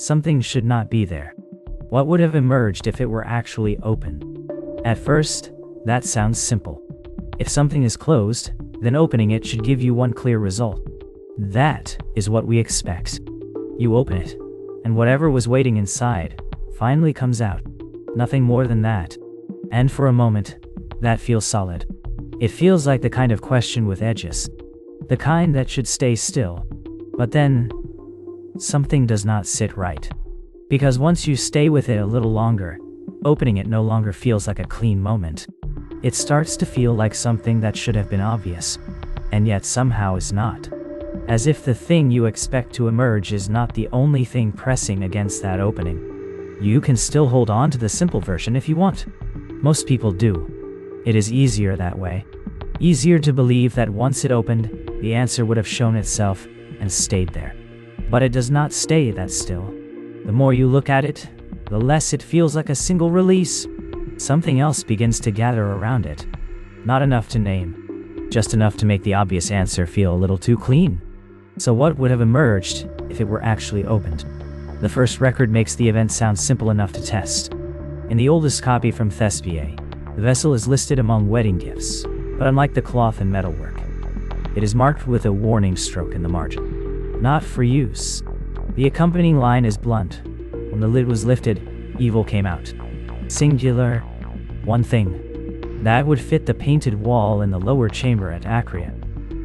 Something should not be there. What would have emerged if it were actually open? At first, that sounds simple. If something is closed, then opening it should give you one clear result. That is what we expect. You open it, and whatever was waiting inside finally comes out. Nothing more than that. And for a moment, that feels solid. It feels like the kind of question with edges. The kind that should stay still. But then, something does not sit right. Because once you stay with it a little longer, opening it no longer feels like a clean moment. It starts to feel like something that should have been obvious, and yet somehow is not. As if the thing you expect to emerge is not the only thing pressing against that opening. You can still hold on to the simple version if you want. Most people do. It is easier that way. Easier to believe that once it opened, the answer would have shown itself and stayed there. But it does not stay that still. The more you look at it, the less it feels like a single release. Something else begins to gather around it. Not enough to name. Just enough to make the obvious answer feel a little too clean. So what would have emerged if it were actually opened? The first record makes the event sound simple enough to test. In the oldest copy from Thespiae, the vessel is listed among wedding gifts, but unlike the cloth and metalwork, it is marked with a warning stroke in the margin. Not for use. The accompanying line is blunt. When the lid was lifted, evil came out. Singular. One thing. That would fit the painted wall in the lower chamber at Acrea.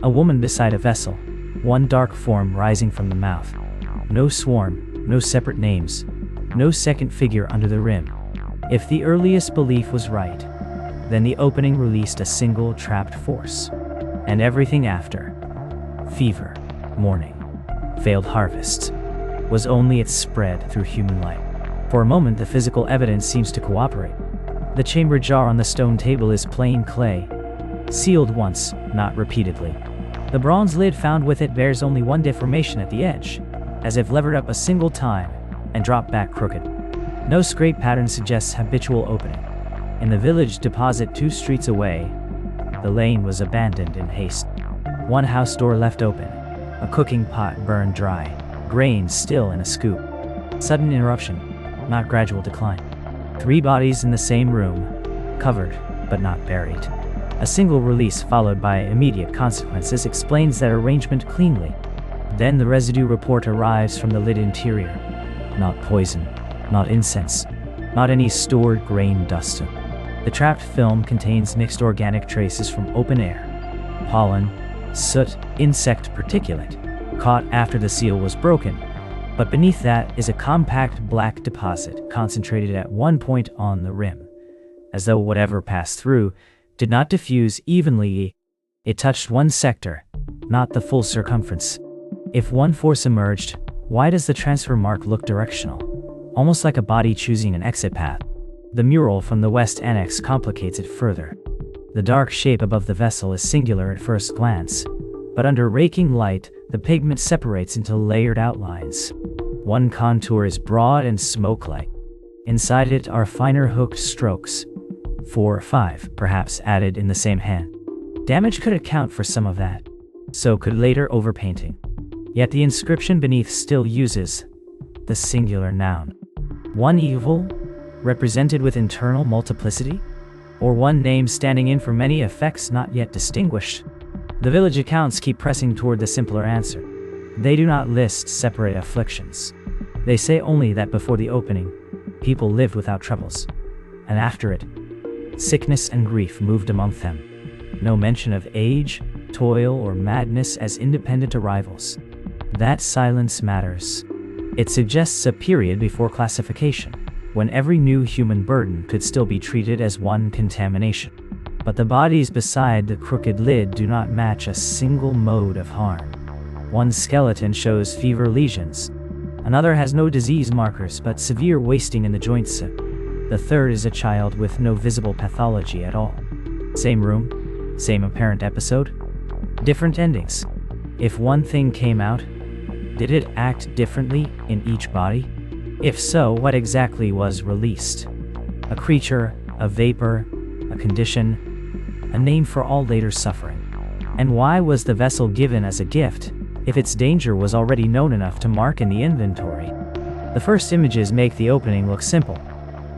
A woman beside a vessel. One dark form rising from the mouth. No swarm, no separate names. No second figure under the rim. If the earliest belief was right, then the opening released a single trapped force. And everything after, fever, mourning, failed harvests, was only its spread through human life. For a moment, the physical evidence seems to cooperate. The chamber jar on the stone table is plain clay, sealed once, not repeatedly. The bronze lid found with it bears only one deformation at the edge, as if levered up a single time and dropped back crooked. No scrape pattern suggests habitual opening. In the village deposit 2 streets away, the lane was abandoned in haste. One house door left open, a cooking pot burned dry, grain still in a scoop. Sudden interruption, not gradual decline. 3 bodies in the same room, covered but not buried. A single release followed by immediate consequences explains that arrangement cleanly. Then the residue report arrives from the lid interior. Not poison, not incense, not any stored grain dust. The trapped film contains mixed organic traces from open air, pollen, soot, insect particulate, caught after the seal was broken, but beneath that is a compact black deposit concentrated at one point on the rim, as though whatever passed through did not diffuse evenly. It touched one sector, not the full circumference. If one force emerged, why does the transfer mark look directional, almost like a body choosing an exit path? The mural from the west annex complicates it further. The dark shape above the vessel is singular at first glance, but under raking light, the pigment separates into layered outlines. One contour is broad and smoke-like. Inside it are finer hooked strokes, 4 or 5, perhaps added in the same hand. Damage could account for some of that. So could later overpainting. Yet the inscription beneath still uses the singular noun. One evil, represented with internal multiplicity? Or one name standing in for many effects not yet distinguished? The village accounts keep pressing toward the simpler answer. They do not list separate afflictions. They say only that before the opening, people lived without troubles. And after it, sickness and grief moved among them. No mention of age, toil, or madness as independent arrivals. That silence matters. It suggests a period before classification, when every new human burden could still be treated as one contamination. But the bodies beside the crooked lid do not match a single mode of harm. One skeleton shows fever lesions. Another has no disease markers but severe wasting in the joints. The third is a child with no visible pathology at all. Same room, same apparent episode, different endings. If one thing came out, did it act differently in each body? If so, what exactly was released? A creature, a vapor, a condition, a name for all later suffering. And why was the vessel given as a gift, if its danger was already known enough to mark in the inventory? The first images make the opening look simple.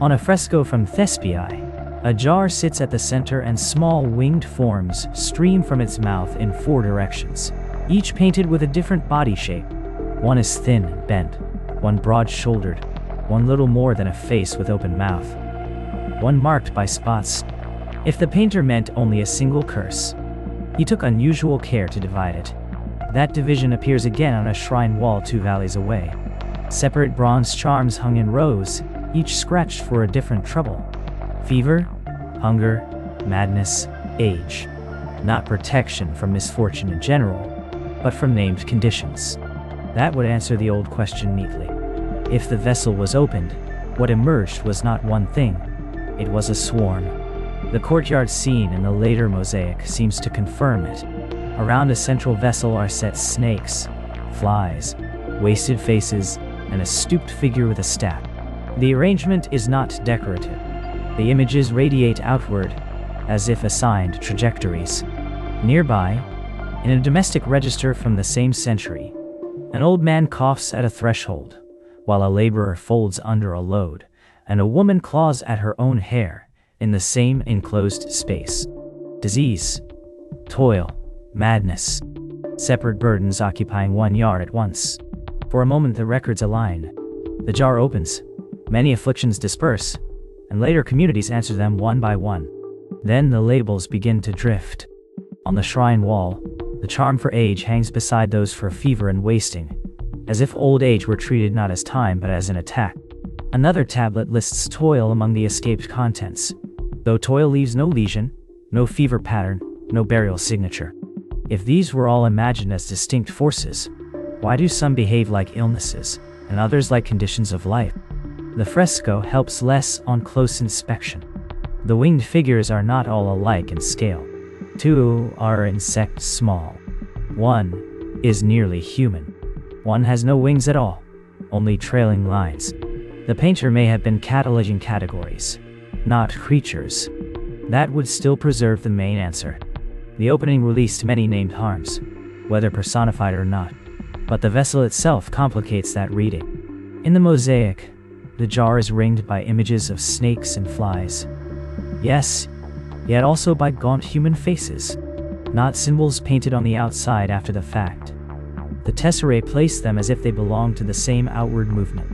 On a fresco from Thespiae, a jar sits at the center and small winged forms stream from its mouth in 4 directions, each painted with a different body shape. One is thin and bent, one broad-shouldered, one little more than a face with open mouth, one marked by spots. If the painter meant only a single curse, he took unusual care to divide it. That division appears again on a shrine wall 2 valleys away. Separate bronze charms hung in rows, each scratched for a different trouble. Fever, hunger, madness, age. Not protection from misfortune in general, but from named conditions. That would answer the old question neatly. If the vessel was opened, what emerged was not one thing, it was a swarm. The courtyard scene in the later mosaic seems to confirm it. Around a central vessel are set snakes, flies, wasted faces, and a stooped figure with a staff. The arrangement is not decorative. The images radiate outward, as if assigned trajectories. Nearby, in a domestic register from the same century, an old man coughs at a threshold, while a laborer folds under a load, and a woman claws at her own hair in the same enclosed space. Disease, toil, madness. Separate burdens occupying 1 yard at once. For a moment the records align. The jar opens, many afflictions disperse, and later communities answer them one by one. Then the labels begin to drift. On the shrine wall, the charm for age hangs beside those for fever and wasting, as if old age were treated not as time but as an attack. Another tablet lists toil among the escaped contents, though toil leaves no lesion, no fever pattern, no burial signature. If these were all imagined as distinct forces, why do some behave like illnesses, and others like conditions of life? The fresco helps less on close inspection. The winged figures are not all alike in scale. 2 are insect small. 1 is nearly human. 1 has no wings at all, only trailing lines. The painter may have been cataloging categories, not creatures. That would still preserve the main answer. The opening released many named harms, whether personified or not, but the vessel itself complicates that reading. In the mosaic, the jar is ringed by images of snakes and flies. Yes, yet also by gaunt human faces, not symbols painted on the outside after the fact. The tesserae place them as if they belong to the same outward movement,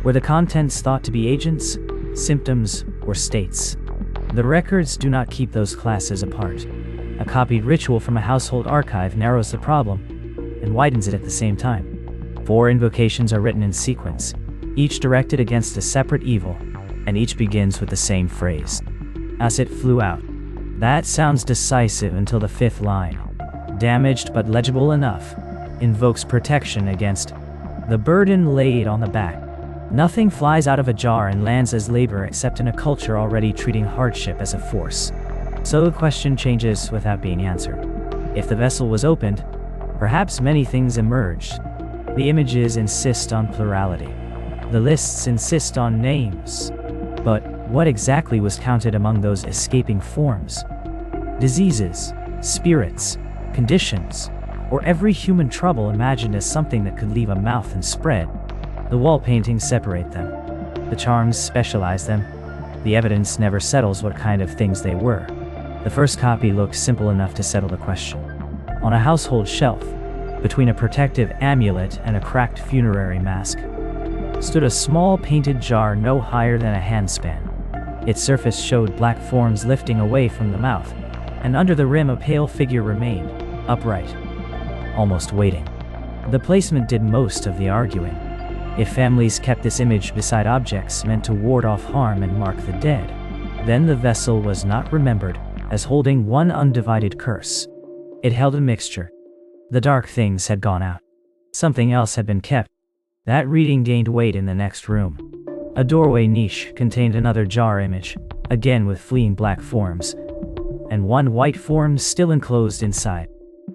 where the contents thought to be agents, symptoms, or states. The records do not keep those classes apart. A copied ritual from a household archive narrows the problem and widens it at the same time. 4 invocations are written in sequence, each directed against a separate evil, and each begins with the same phrase. As it flew out. That sounds decisive until the 5th line, damaged but legible enough, invokes protection against the burden laid on the back. Nothing flies out of a jar and lands as labor except in a culture already treating hardship as a force. So the question changes without being answered. If the vessel was opened, perhaps many things emerged. The images insist on plurality. The lists insist on names. But what exactly was counted among those escaping forms? Diseases, spirits, conditions, or every human trouble imagined as something that could leave a mouth and spread? The wall paintings separate them. The charms specialize them. The evidence never settles what kind of things they were. The first copy looks simple enough to settle the question. On a household shelf, between a protective amulet and a cracked funerary mask, stood a small painted jar no higher than a handspan. Its surface showed black forms lifting away from the mouth, and under the rim a pale figure remained, upright, almost waiting. The placement did most of the arguing. If families kept this image beside objects meant to ward off harm and mark the dead, then the vessel was not remembered as holding one undivided curse. It held a mixture. The dark things had gone out. Something else had been kept. That reading gained weight in the next room. A doorway niche contained another jar image, again with fleeing black forms, and one white form still enclosed inside.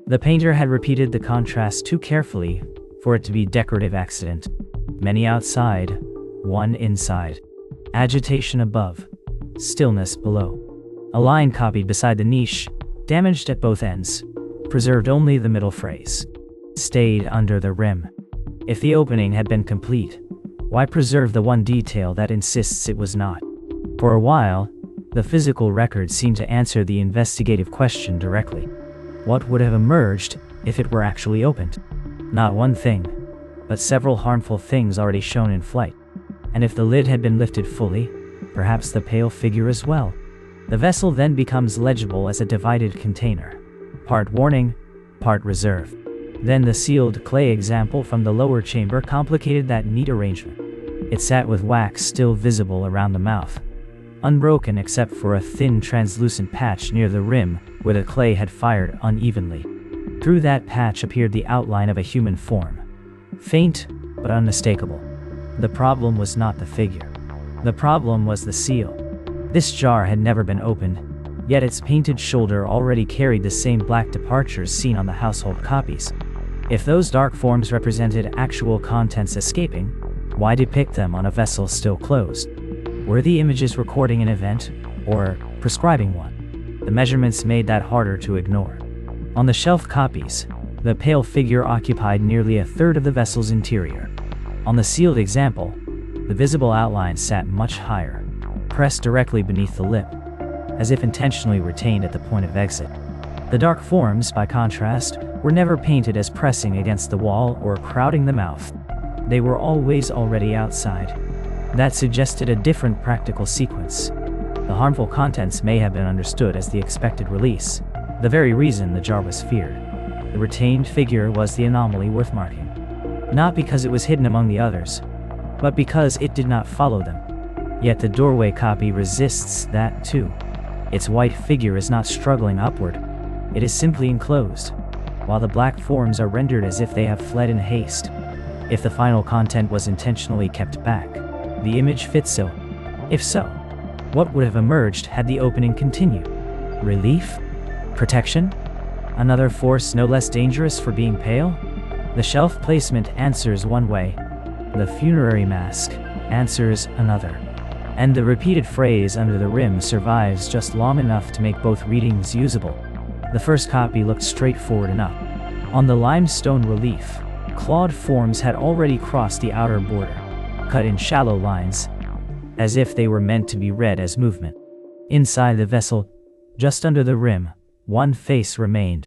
The painter had repeated the contrast too carefully for it to be decorative accident. Many outside, one inside. Agitation above, stillness below. A line copied beside the niche, damaged at both ends, preserved only the middle phrase. Stayed under the rim. If the opening had been complete, Why preserve the one detail that insists it was not? For a while, the physical record seemed to answer the investigative question directly. What would have emerged if it were actually opened? Not one thing, but several harmful things already shown in flight. And if the lid had been lifted fully, perhaps the pale figure as well. The vessel then becomes legible as a divided container. Part warning, part reserve. Then the sealed clay example from the lower chamber complicated that neat arrangement. It sat with wax still visible around the mouth, unbroken except for a thin translucent patch near the rim where the clay had fired unevenly. Through that patch appeared the outline of a human form, faint but unmistakable. The problem was not the figure. The problem was the seal. This jar had never been opened, yet its painted shoulder already carried the same black departures seen on the household copies. If those dark forms represented actual contents escaping, why depict them on a vessel still closed? Were the images recording an event, or prescribing one? The measurements made that harder to ignore. On the shelf copies, the pale figure occupied nearly a third of the vessel's interior. On the sealed example, the visible outline sat much higher, pressed directly beneath the lip, as if intentionally retained at the point of exit. The dark forms, by contrast, were never painted as pressing against the wall or crowding the mouth. They were always already outside. That suggested a different practical sequence. The harmful contents may have been understood as the expected release, the very reason the jar was feared. The retained figure was the anomaly worth marking. Not because it was hidden among the others, but because it did not follow them. Yet the doorway copy resists that too. Its white figure is not struggling upward. It is simply enclosed, while the black forms are rendered as if they have fled in haste. If the final content was intentionally kept back, the image fits so. If so, what would have emerged had the opening continued? Relief? Protection? Another force no less dangerous for being pale? The shelf placement answers one way. The funerary mask answers another. And the repeated phrase under the rim survives just long enough to make both readings usable. The first copy looked straightforward enough. On the limestone relief, clawed forms had already crossed the outer border, cut in shallow lines, as if they were meant to be read as movement. Inside the vessel, just under the rim, one face remained.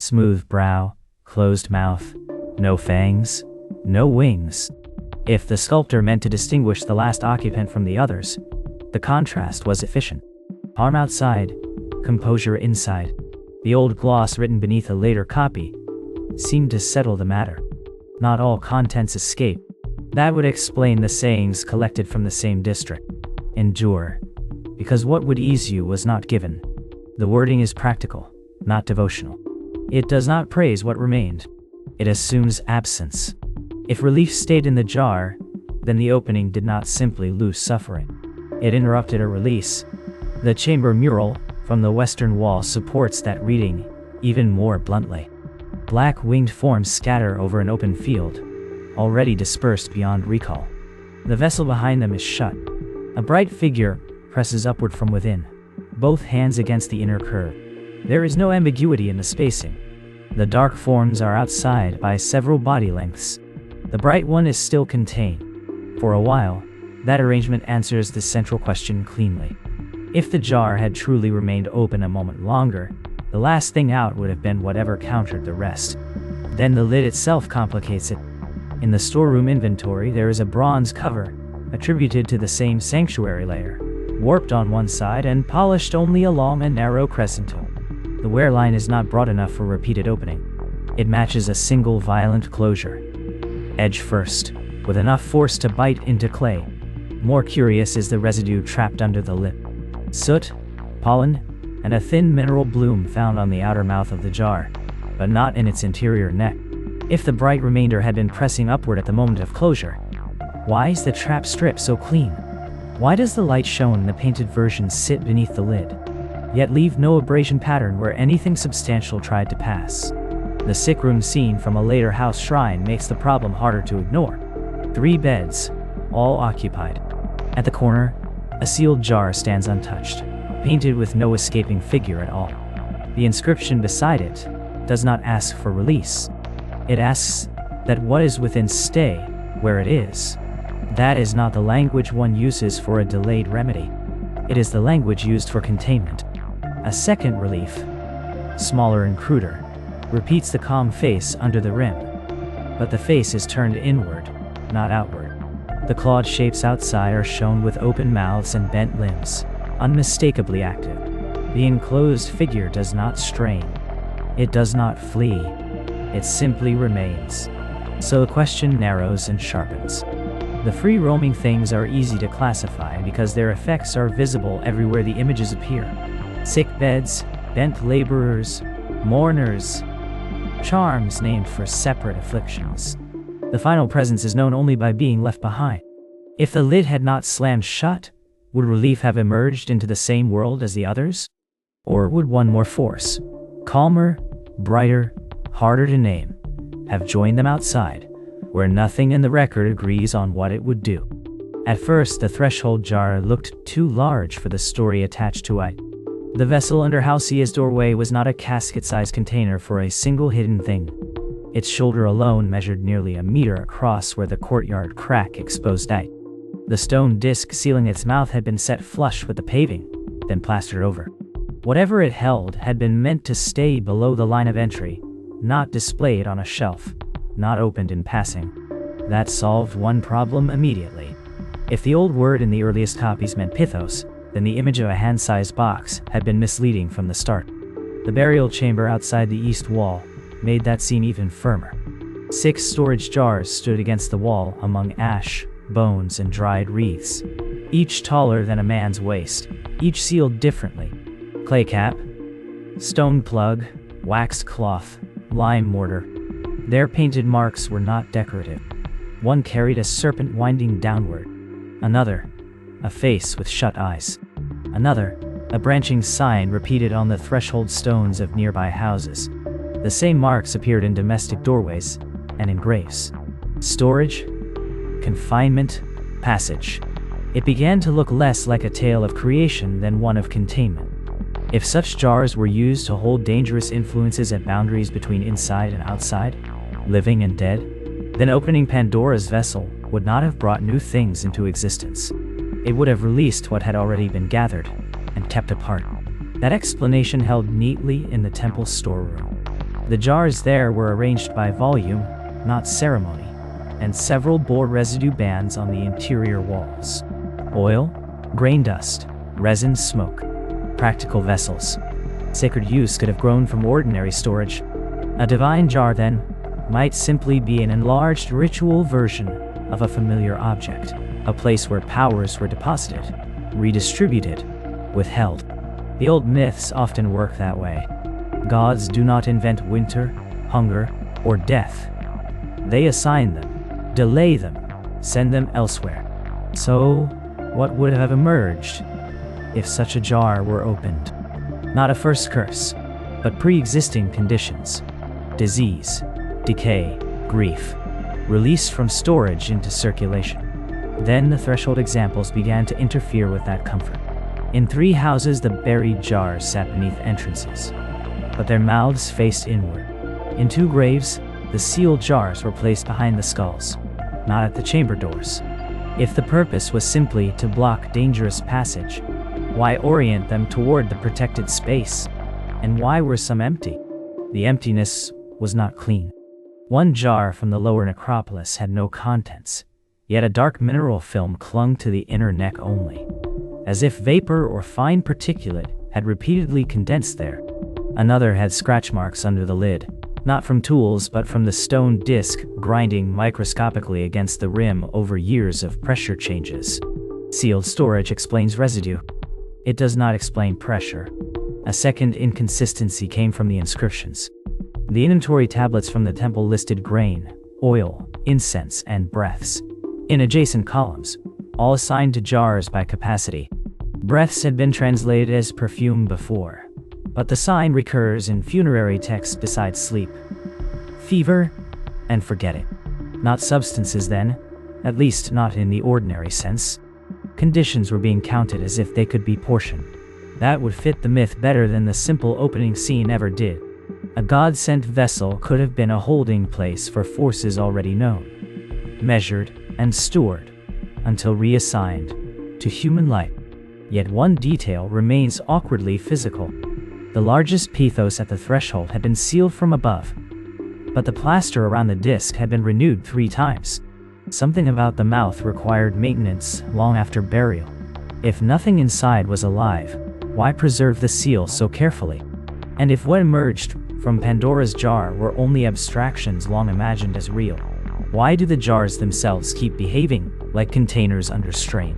Smooth brow, closed mouth, no fangs, no wings. If the sculptor meant to distinguish the last occupant from the others, the contrast was efficient. Harm outside, composure inside. The old gloss written beneath a later copy seemed to settle the matter. Not all contents escape. That would explain the sayings collected from the same district. Endure, because what would ease you was not given. The wording is practical, not devotional. It does not praise what remained. It assumes absence. If relief stayed in the jar, then the opening did not simply lose suffering. It interrupted a release. The chamber mural from the western wall supports that reading even more bluntly. Black winged forms scatter over an open field, already dispersed beyond recall. The vessel behind them is shut. A bright figure presses upward from within, both hands against the inner curve. There is no ambiguity in the spacing. The dark forms are outside by several body lengths. The bright one is still contained. For a while, that arrangement answers the central question cleanly. If the jar had truly remained open a moment longer, the last thing out would have been whatever countered the rest. Then the lid itself complicates it. In the storeroom inventory there is a bronze cover, attributed to the same sanctuary layer, warped on one side and polished only along a narrow crescent. The wear line is not broad enough for repeated opening. It matches a single violent closure. Edge first, with enough force to bite into clay. More curious is the residue trapped under the lip. Soot, pollen, and a thin mineral bloom found on the outer mouth of the jar, but not in its interior neck. If the bright remainder had been pressing upward at the moment of closure, why is the trap strip so clean? Why does the light shown in the painted version sit beneath the lid, yet leave no abrasion pattern where anything substantial tried to pass? The sick room scene from a later house shrine makes the problem harder to ignore. 3 beds, all occupied. At the corner, a sealed jar stands untouched, painted with no escaping figure at all. The inscription beside it does not ask for release. It asks that what is within stay where it is. That is not the language one uses for a delayed remedy. It is the language used for containment. A second relief, smaller and cruder, repeats the calm face under the rim. But the face is turned inward, not outward. The clawed shapes outside are shown with open mouths and bent limbs, unmistakably active. The enclosed figure does not strain. It does not flee. It simply remains. So the question narrows and sharpens. The free-roaming things are easy to classify because their effects are visible everywhere the images appear. Sick beds, bent laborers, mourners, charms named for separate afflictions. The final presence is known only by being left behind. If the lid had not slammed shut, would relief have emerged into the same world as the others? Or would one more force, calmer, brighter, harder to name, have joined them outside, where nothing in the record agrees on what it would do? At first, the threshold jar looked too large for the story attached to it. The vessel under Halcyon's doorway was not a casket-sized container for a single hidden thing. Its shoulder alone measured nearly a meter across where the courtyard crack exposed it. The stone disc sealing its mouth had been set flush with the paving, then plastered over. Whatever it held had been meant to stay below the line of entry, not displayed on a shelf, not opened in passing. That solved one problem immediately. If the old word in the earliest copies meant pithos, then the image of a hand-sized box had been misleading from the start. The burial chamber outside the east wall made that seem even firmer. 6 storage jars stood against the wall among ash, bones, and dried wreaths, each taller than a man's waist, each sealed differently. Clay cap, stone plug, waxed cloth, lime mortar. Their painted marks were not decorative. One carried a serpent winding downward. Another, a face with shut eyes. Another, a branching sign repeated on the threshold stones of nearby houses. The same marks appeared in domestic doorways and in graves. Storage, confinement, passage. It began to look less like a tale of creation than one of containment. If such jars were used to hold dangerous influences at boundaries between inside and outside, living and dead, then opening Pandora's vessel would not have brought new things into existence. It would have released what had already been gathered and kept apart. That explanation held neatly in the temple's storeroom. The jars there were arranged by volume, not ceremony, and several bore residue bands on the interior walls. Oil, grain dust, resin smoke. Practical vessels. Sacred use could have grown from ordinary storage. A divine jar, then, might simply be an enlarged ritual version of a familiar object, a place where powers were deposited, redistributed, withheld. The old myths often work that way. Gods do not invent winter, hunger, or death. They assign them, delay them, send them elsewhere. So, what would have emerged if such a jar were opened? Not a first curse, but pre-existing conditions. Disease, decay, grief, released from storage into circulation. Then the threshold examples began to interfere with that comfort. In 3 houses the buried jars sat beneath entrances, but their mouths faced inward. In 2 graves, the sealed jars were placed behind the skulls, not at the chamber doors. If the purpose was simply to block dangerous passage, why orient them toward the protected space? And why were some empty? The emptiness was not clean. One jar from the lower necropolis had no contents, yet a dark mineral film clung to the inner neck only, as if vapor or fine particulate had repeatedly condensed there. Another had scratch marks under the lid, not from tools but from the stone disc grinding microscopically against the rim over years of pressure changes. Sealed storage explains residue. It does not explain pressure. A second inconsistency came from the inscriptions. The inventory tablets from the temple listed grain, oil, incense, and breaths in adjacent columns, all assigned to jars by capacity. Breaths had been translated as perfume before, but the sign recurs in funerary texts besides sleep, fever, and forgetting. Not substances then, at least not in the ordinary sense. Conditions were being counted as if they could be portioned. That would fit the myth better than the simple opening scene ever did. A god-sent vessel could have been a holding place for forces already known, measured, and stored, until reassigned to human life. Yet one detail remains awkwardly physical. The largest pithos at the threshold had been sealed from above, but the plaster around the disc had been renewed 3 times. Something about the mouth required maintenance long after burial. If nothing inside was alive, why preserve the seal so carefully? And if what emerged from Pandora's jar were only abstractions long imagined as real, why do the jars themselves keep behaving like containers under strain?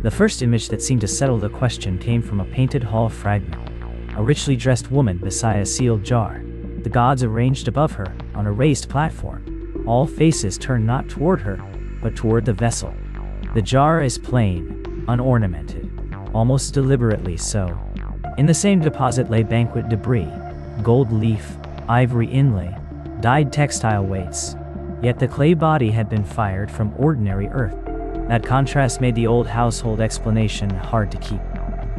The first image that seemed to settle the question came from a painted hall fragment. A richly dressed woman beside a sealed jar, the gods arranged above her on a raised platform, all faces turned not toward her, but toward the vessel. The jar is plain, unornamented, almost deliberately so. In the same deposit lay banquet debris, gold leaf, ivory inlay, dyed textile weights. Yet the clay body had been fired from ordinary earth. That contrast made the old household explanation hard to keep.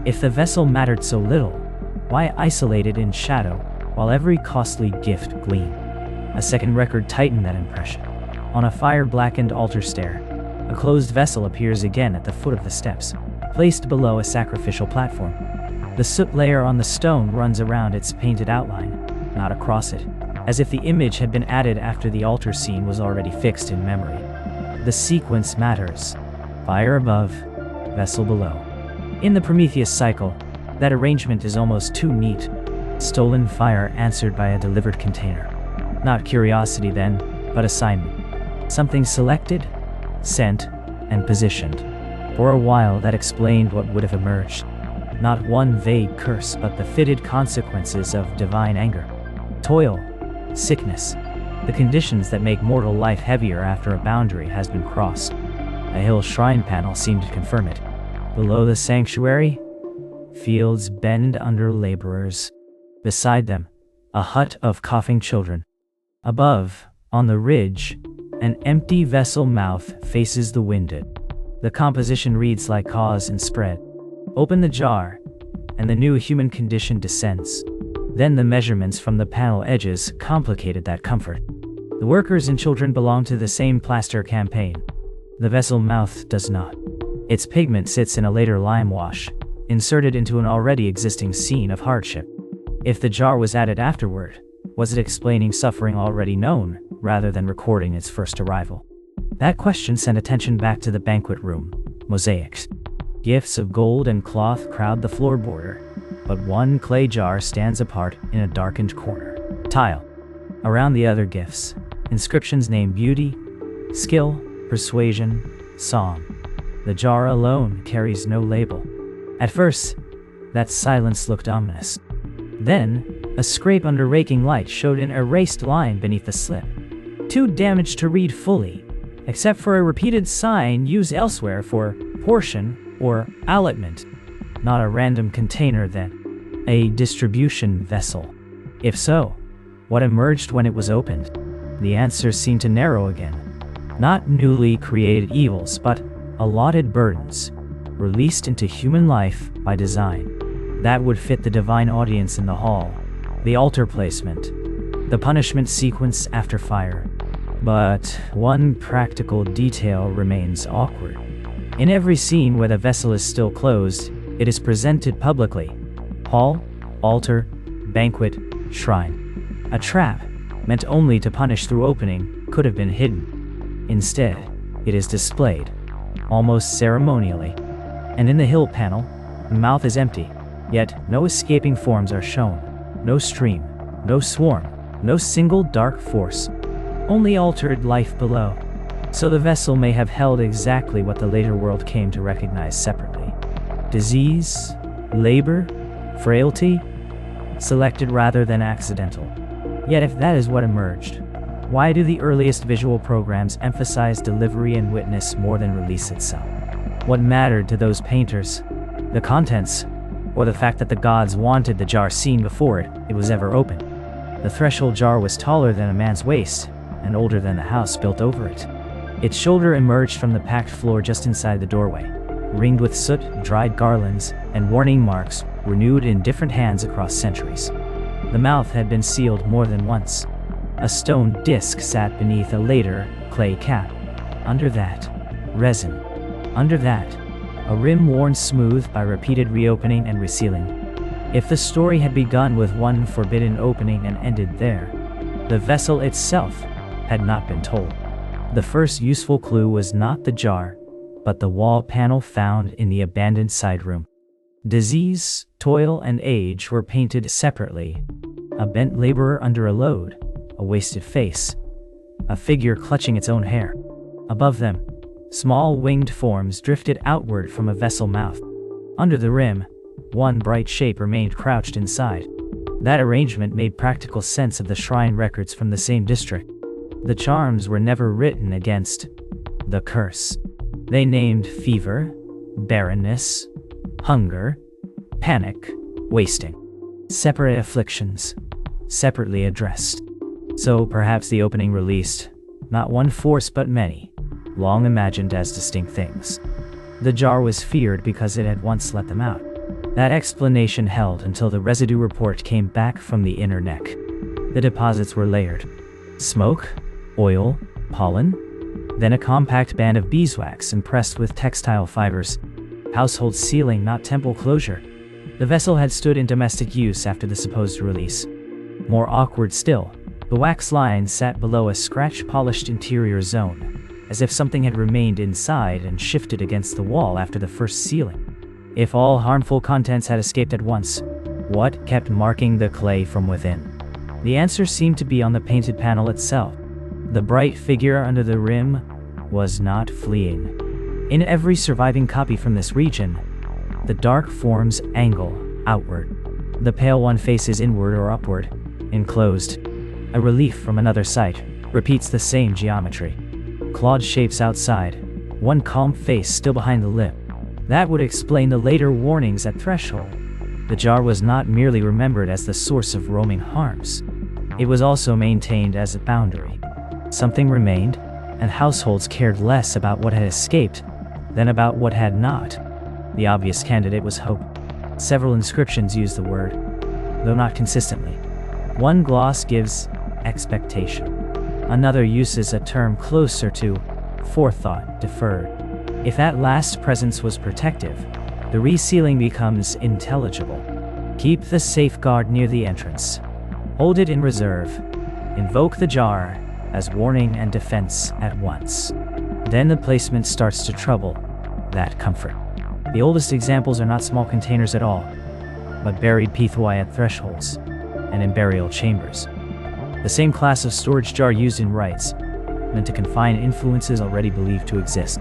If the vessel mattered so little, why isolate it in shadow while every costly gift gleamed? A second record tightened that impression. On a fire-blackened altar stair, a closed vessel appears again at the foot of the steps, placed below a sacrificial platform. The soot layer on the stone runs around its painted outline, not across it, as if the image had been added after the altar scene was already fixed in memory. The sequence matters. Fire above, vessel below. In the Prometheus cycle, that arrangement is almost too neat. Stolen fire answered by a delivered container. Not curiosity then, but assignment. Something selected, sent, and positioned. For a while that explained what would have emerged. Not one vague curse, but the fitted consequences of divine anger. Toil, sickness, the conditions that make mortal life heavier after a boundary has been crossed. A hill shrine panel seemed to confirm it. Below the sanctuary, fields bend under laborers. Beside them, a hut of coughing children. Above, on the ridge, an empty vessel mouth faces the wind. The composition reads like cause and spread. Open the jar, and the new human condition descends. Then the measurements from the panel edges complicated that comfort. The workers and children belong to the same plaster campaign. The vessel mouth does not. Its pigment sits in a later lime wash, inserted into an already existing scene of hardship. If the jar was added afterward, was it explaining suffering already known, rather than recording its first arrival? That question sent attention back to the banquet room. Mosaics. Gifts of gold and cloth crowd the floor border, but one clay jar stands apart in a darkened corner. Tile. Around the other gifts, inscriptions name beauty, skill, persuasion, song. The jar alone carries no label. At first, that silence looked ominous. Then, a scrape under raking light showed an erased line beneath the slip. Too damaged to read fully, except for a repeated sign used elsewhere for portion or allotment. Not a random container then. A distribution vessel. If so, what emerged when it was opened? The answers seemed to narrow again. Not newly created evils, but allotted burdens, released into human life by design. That would fit the divine audience in the hall, the altar placement, the punishment sequence after fire. But one practical detail remains awkward. In every scene where the vessel is still closed, it is presented publicly. Hall, altar, banquet, shrine. A trap, meant only to punish through opening, could have been hidden. Instead, it is displayed, almost ceremonially. And in the hill panel, the mouth is empty, yet no escaping forms are shown. No stream, no swarm, no single dark force. Only altered life below. So the vessel may have held exactly what the later world came to recognize separately. Disease, labor, frailty, selected rather than accidental. Yet if that is what emerged, why do the earliest visual programs emphasize delivery and witness more than release itself? What mattered to those painters? The contents, or the fact that the gods wanted the jar seen before it was ever opened? The threshold jar was taller than a man's waist, and older than the house built over it. Its shoulder emerged from the packed floor just inside the doorway, ringed with soot, dried garlands, and warning marks renewed in different hands across centuries. The mouth had been sealed more than once. A stone disc sat beneath a later clay cap. Under that, resin. Under that, a rim worn smooth by repeated reopening and resealing. If the story had begun with one forbidden opening and ended there, the vessel itself had not been told. The first useful clue was not the jar, but the wall panel found in the abandoned side room. Disease, toil, and age were painted separately. A bent laborer under a load, a wasted face, a figure clutching its own hair. Above them, small winged forms drifted outward from a vessel mouth. Under the rim, one bright shape remained crouched inside. That arrangement made practical sense of the shrine records from the same district. The charms were never written against the curse. They named fever, barrenness, hunger, panic, wasting. Separate afflictions, separately addressed. So perhaps the opening released not one force but many, long imagined as distinct things. The jar was feared because it had once let them out. That explanation held until the residue report came back from the inner neck. The deposits were layered. Smoke, oil, pollen, then a compact band of beeswax impressed with textile fibers. Household sealing, not temple closure. The vessel had stood in domestic use after the supposed release. More awkward still, the wax line sat below a scratch-polished interior zone, as if something had remained inside and shifted against the wall after the first sealing. If all harmful contents had escaped at once, what kept marking the clay from within? The answer seemed to be on the painted panel itself. The bright figure under the rim was not fleeing. In every surviving copy from this region, the dark forms angle outward. The pale one faces inward or upward, enclosed. A relief from another site repeats the same geometry. Clawed shapes outside, one calm face still behind the lip. That would explain the later warnings at threshold. The jar was not merely remembered as the source of roaming harms. It was also maintained as a boundary. Something remained, and households cared less about what had escaped than about what had not. The obvious candidate was hope. Several inscriptions use the word, though not consistently. One gloss gives expectation. Another uses a term closer to forethought, deferred. If that last presence was protective, the resealing becomes intelligible. Keep the safeguard near the entrance. Hold it in reserve. Invoke the jar as warning and defense at once. Then the placement starts to trouble that comfort. The oldest examples are not small containers at all, but buried pithoi at thresholds and in burial chambers. The same class of storage jar used in rites, meant to confine influences already believed to exist.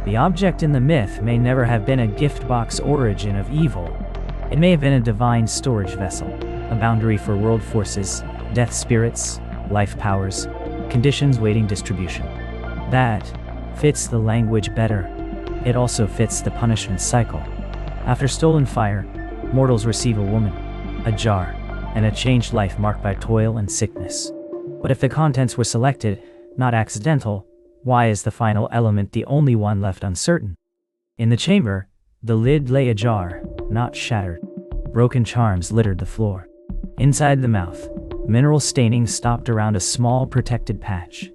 The object in the myth may never have been a gift box origin of evil. It may have been a divine storage vessel, a boundary for world forces, death spirits, life powers, conditions waiting distribution. That fits the language better. It also fits the punishment cycle. After stolen fire, mortals receive a woman, a jar, and a changed life marked by toil and sickness. But if the contents were selected, not accidental, why is the final element the only one left uncertain? In the chamber, the lid lay ajar, not shattered. Broken charms littered the floor. Inside the mouth, mineral staining stopped around a small protected patch,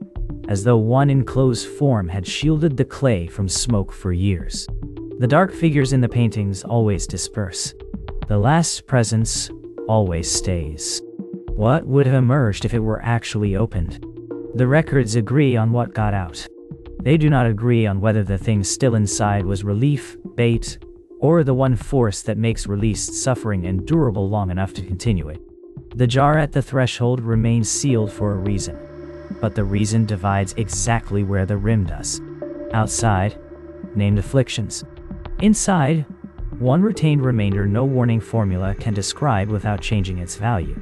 as though one enclosed form had shielded the clay from smoke for years. The dark figures in the paintings always disperse. The last presence always stays. What would have emerged if it were actually opened? The records agree on what got out. They do not agree on whether the thing still inside was relief, bait, or the one force that makes released suffering endurable long enough to continue it. The jar at the threshold remains sealed for a reason, but the reason divides exactly where the rim does. Outside, named afflictions. Inside, one retained remainder no warning formula can describe without changing its value.